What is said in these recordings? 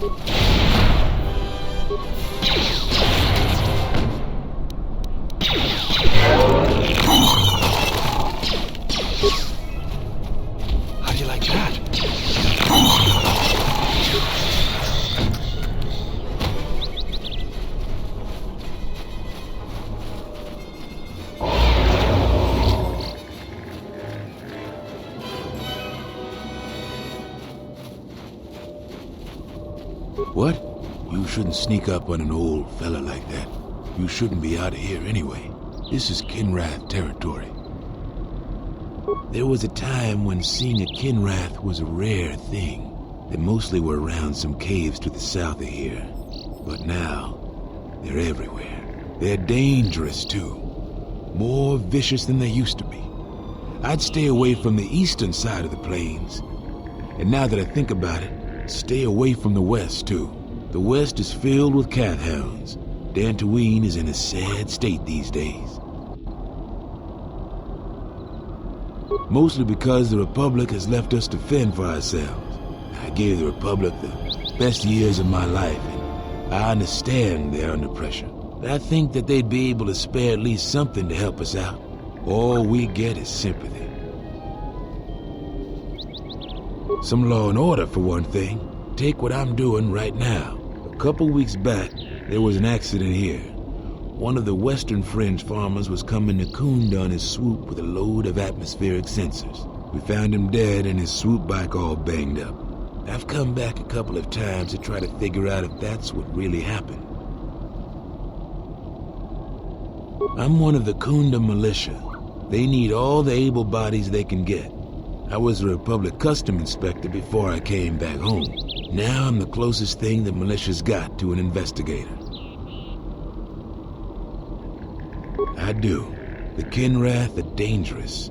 How do you like that? What? You shouldn't sneak up on an old fella like that. You shouldn't be out of here anyway. This is Kinrath territory. There was a time when seeing a Kinrath was a rare thing. They mostly were around some caves to the south of here. But now, they're everywhere. They're dangerous too. More vicious than they used to be. I'd stay away from the eastern side of the plains. And now that I think about it, stay away from the west, too. The west is filled with cat hounds. Dantooine is in a sad state these days. Mostly because the Republic has left us to fend for ourselves. I gave the Republic the best years of my life, and I understand they're under pressure. But I think that they'd be able to spare at least something to help us out. All we get is sympathy. Some law and order, for one thing. Take what I'm doing right now. A couple weeks back, there was an accident here. One of the western fringe farmers was coming to Kunda on his swoop with a load of atmospheric sensors. We found him dead and his swoop bike all banged up. I've come back a couple of times to try to figure out if that's what really happened. I'm one of the Kunda militia. They need all the able bodies they can get. I was a Republic custom inspector before I came back home. Now I'm the closest thing the militia's got to an investigator. I do. The Kinrath are dangerous.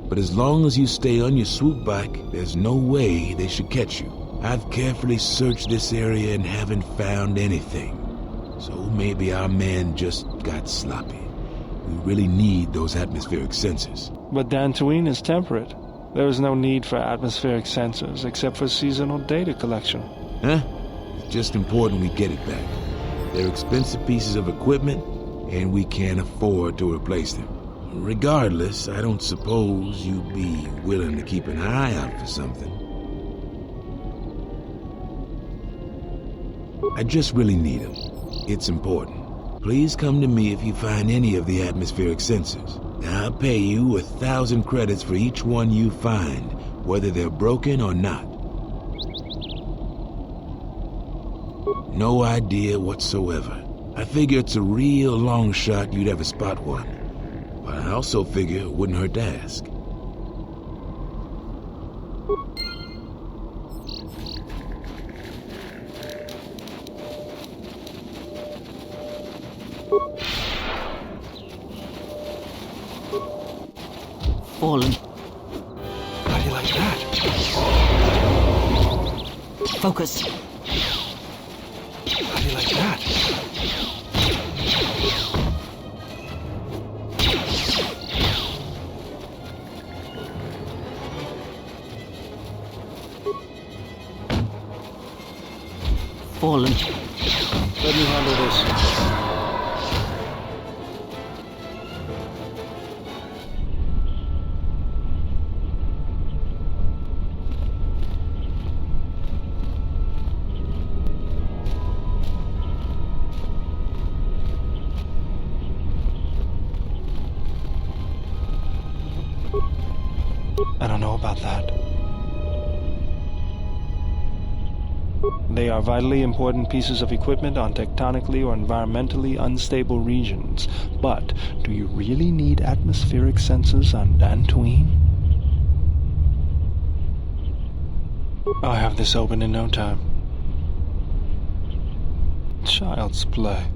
But as long as you stay on your swoop bike, there's no way they should catch you. I've carefully searched this area and haven't found anything. So maybe our man just got sloppy. We really need those atmospheric sensors. But Dantooine is temperate. There is no need for atmospheric sensors except for seasonal data collection. Huh? It's just important we get it back. They're expensive pieces of equipment, and we can't afford to replace them. Regardless, I don't suppose you'd be willing to keep an eye out for something. I just really need them. It's important. Please come to me if you find any of the atmospheric sensors. I'll pay you 1,000 credits for each one you find, whether they're broken or not. No idea whatsoever. I figure it's a real long shot you'd ever spot one. But I also figure it wouldn't hurt to ask. Fallen. How do you like that? Focus. How do you like that? Fallen. Let me handle this. I don't know about that. They are vitally important pieces of equipment on tectonically or environmentally unstable regions. But do you really need atmospheric sensors on Dantooine? I'll have this open in no time. Child's play.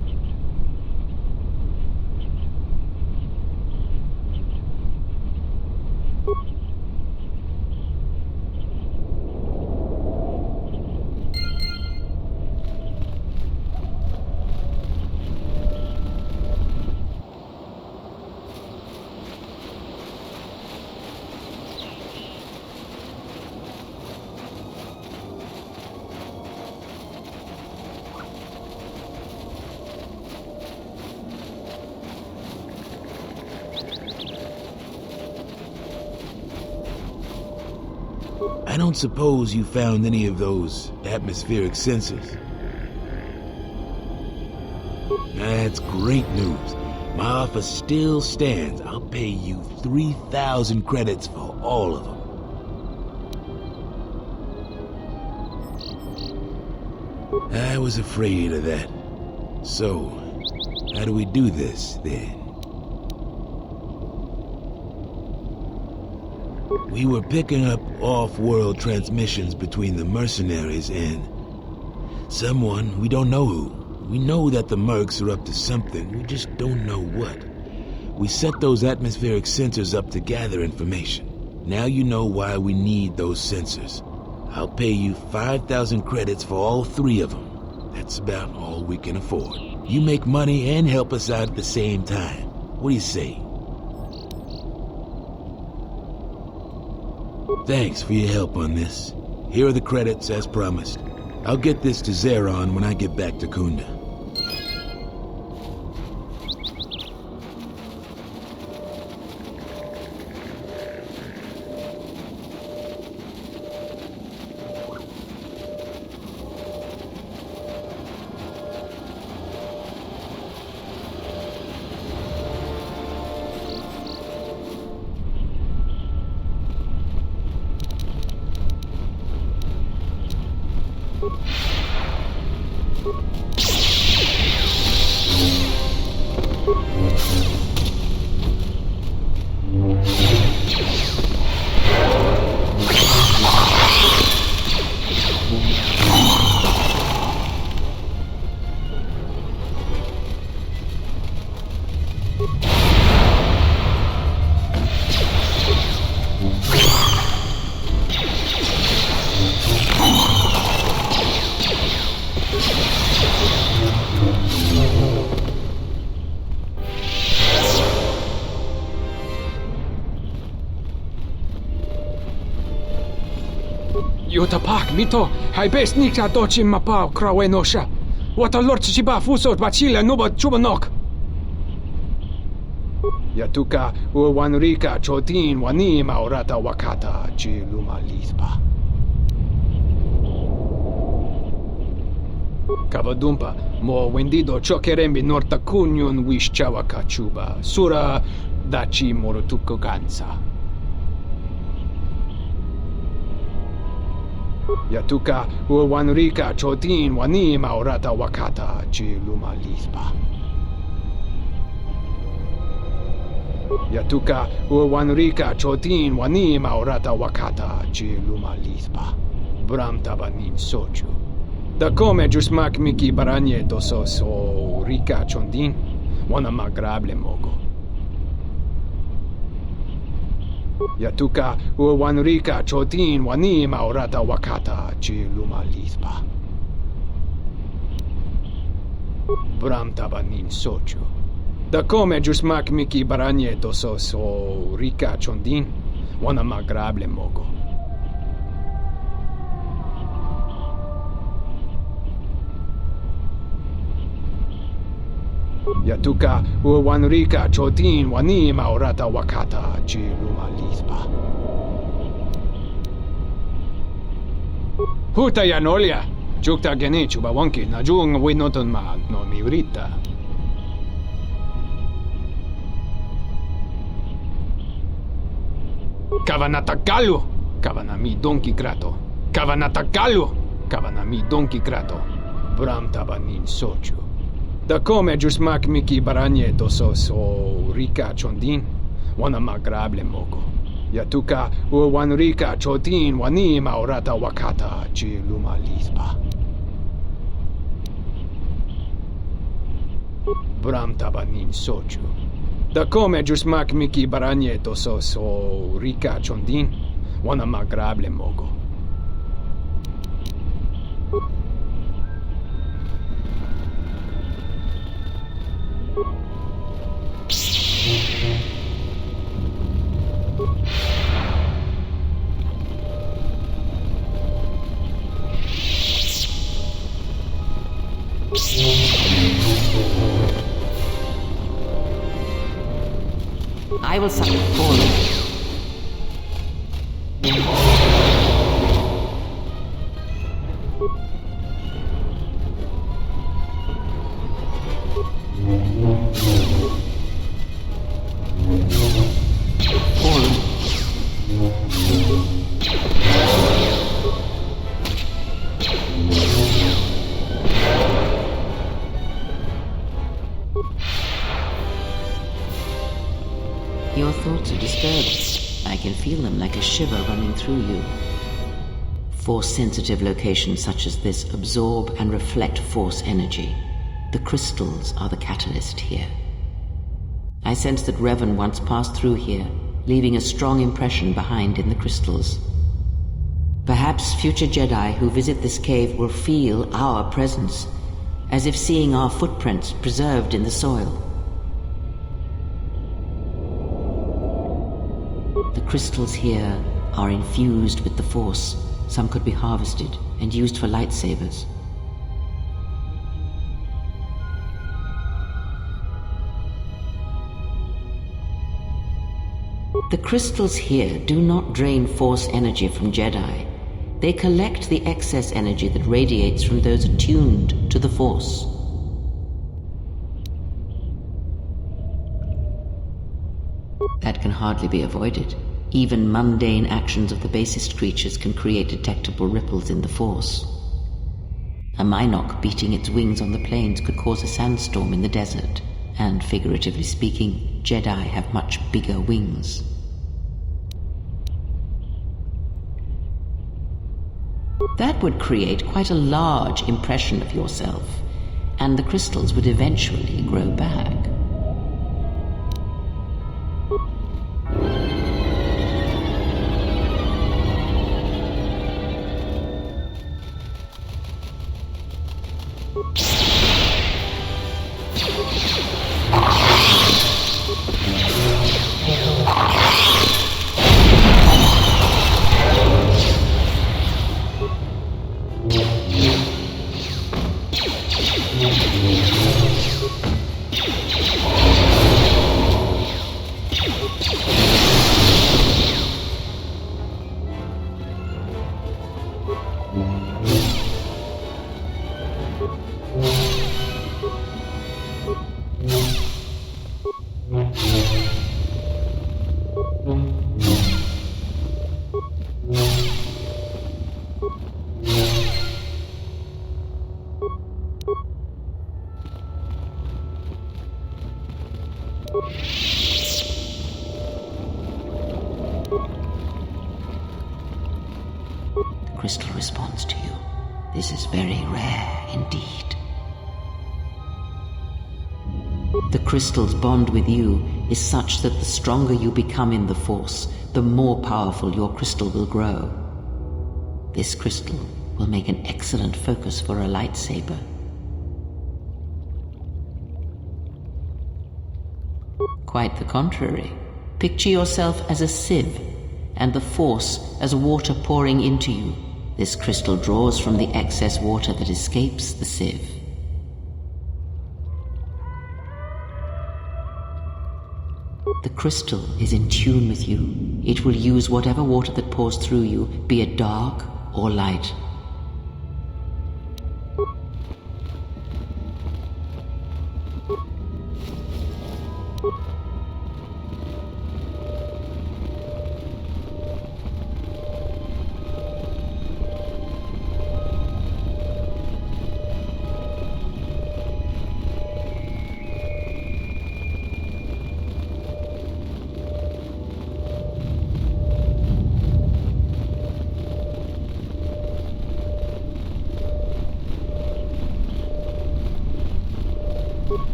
don't suppose you found any of those atmospheric sensors. That's great news. My offer still stands. I'll pay you 3,000 credits for all of them. I was afraid of that. So, how do we do this, then? We were picking up off-world transmissions between the mercenaries and someone, we don't know who. We know that the mercs are up to something, we just don't know what. We set those atmospheric sensors up to gather information. Now you know why we need those sensors. I'll pay you 5,000 credits for all 3 of them. That's about all we can afford. You make money and help us out at the same time. What do you say? Thanks for your help on this. Here are the credits as promised. I'll get this to Zeron when I get back to Kunda. Yotapak mito, hai bes nikta dochi mapao krawe nosha. Wata lord chiba fuso bachila nuba chubanok. Yatuka uwanrika chotin wani maurata wakata chi luma lispa. Kavadumpa mo wendido chokerembi norta kunyun wish chawaka chuba. Sura dachi morotuko gansa. Yatuka uwanrika chotin wani maurata wakata chi luma lispa. Yatuka uwanrika chotin wani maurata wakata chi luma lispa. Bram tabanin sochu. Da come jusmak miki baranye dosos o rika chondin wana magrable mogo. Yatuka uwanrika chotin wani maurata wakata chi luma lispa. Bram tabanin sochu. Da come jusmak miki baranye dosos o rika chondin wana magrable mogo. Yatuka uwanrika chotin wani maurata wakata chi luma lispa. Huta yanolia, jukta geni chuba wonki na jung winoton ma no miurita. Kavanatakalu, kavanami donki krato. Kavanatakalu, kavanami donki krato. Bram tabanin sochu. Da come jusmak miki baranye dosos o rika chondin wana magrable mogo. Yatuka uwanrika chotin wani maurata wakata chi luma lispa. Bram tabanin sochu. Da come jusmak miki baranye dosos o rika chondin wana magrable mogo. I will summon fallen. Your thoughts are disturbed. I can feel them like a shiver running through you. Force-sensitive locations such as this absorb and reflect force energy. The crystals are the catalyst here. I sense that Revan once passed through here, leaving a strong impression behind in the crystals. Perhaps future Jedi who visit this cave will feel our presence, as if seeing our footprints preserved in the soil. The crystals here are infused with the Force. Some could be harvested and used for lightsabers. The crystals here do not drain Force energy from Jedi. They collect the excess energy that radiates from those attuned to the Force. That can hardly be avoided. Even mundane actions of the basest creatures can create detectable ripples in the Force. A Minok beating its wings on the plains could cause a sandstorm in the desert, and figuratively speaking, Jedi have much bigger wings. That would create quite a large impression of yourself, and the crystals would eventually grow back. The crystal responds to you. This is very rare indeed. The crystal's bond with you is such that the stronger you become in the Force, the more powerful your crystal will grow. This crystal will make an excellent focus for a lightsaber. Quite the contrary. Picture yourself as a sieve, and the Force as water pouring into you. This crystal draws from the excess water that escapes the sieve. The crystal is in tune with you. It will use whatever water that pours through you, be it dark or light.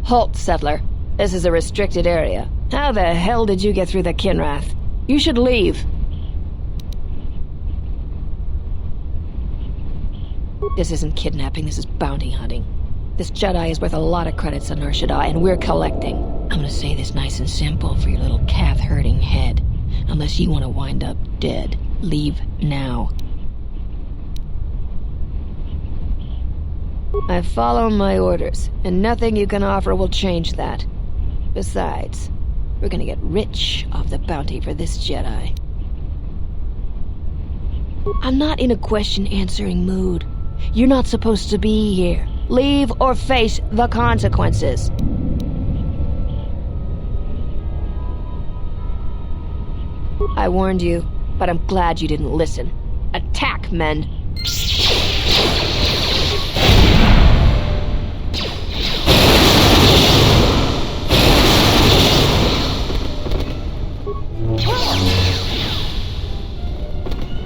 Halt, settler. This is a restricted area. How the hell did you get through the Kinrath? You should leave. This isn't kidnapping, this is bounty hunting. This Jedi is worth a lot of credits on Nar Shaddaa, and we're collecting. I'm gonna say this nice and simple for your little calf-hurting head. Unless you want to wind up dead, leave now. I follow my orders, and nothing you can offer will change that. Besides, we're gonna get rich off the bounty for this Jedi. I'm not in a question-answering mood. You're not supposed to be here. Leave or face the consequences. I warned you, but I'm glad you didn't listen. Attack, men!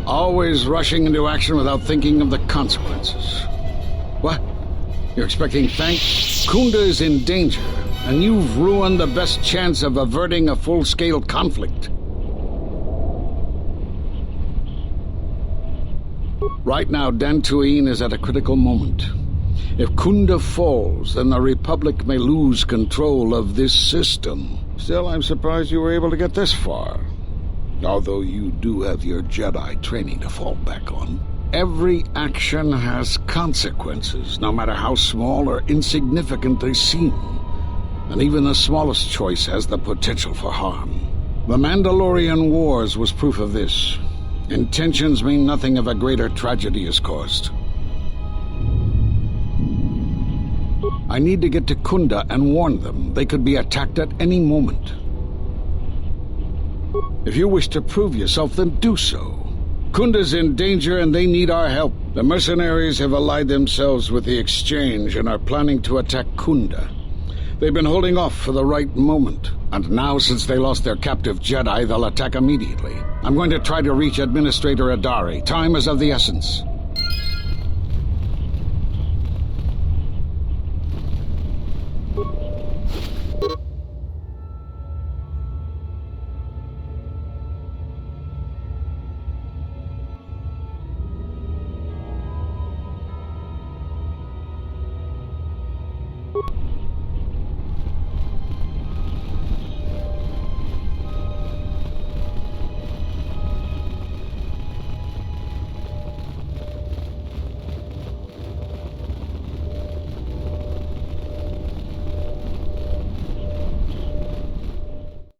Always rushing into action without thinking of the consequences. What? You're expecting thanks? Kunda is in danger, and you've ruined the best chance of averting a full-scale conflict. Right now, Dantooine is at a critical moment. If Kunda falls, then the Republic may lose control of this system. Still, I'm surprised you were able to get this far. Although you do have your Jedi training to fall back on. Every action has consequences, no matter how small or insignificant they seem. And even the smallest choice has the potential for harm. The Mandalorian Wars was proof of this. Intentions mean nothing if a greater tragedy is caused. I need to get to Kunda and warn them. They could be attacked at any moment. If you wish to prove yourself, then do so. Kunda's in danger and they need our help. The mercenaries have allied themselves with the Exchange and are planning to attack Kunda. They've been holding off for the right moment. And now, since they lost their captive Jedi, they'll attack immediately. I'm going to try to reach Administrator Adari. Time is of the essence.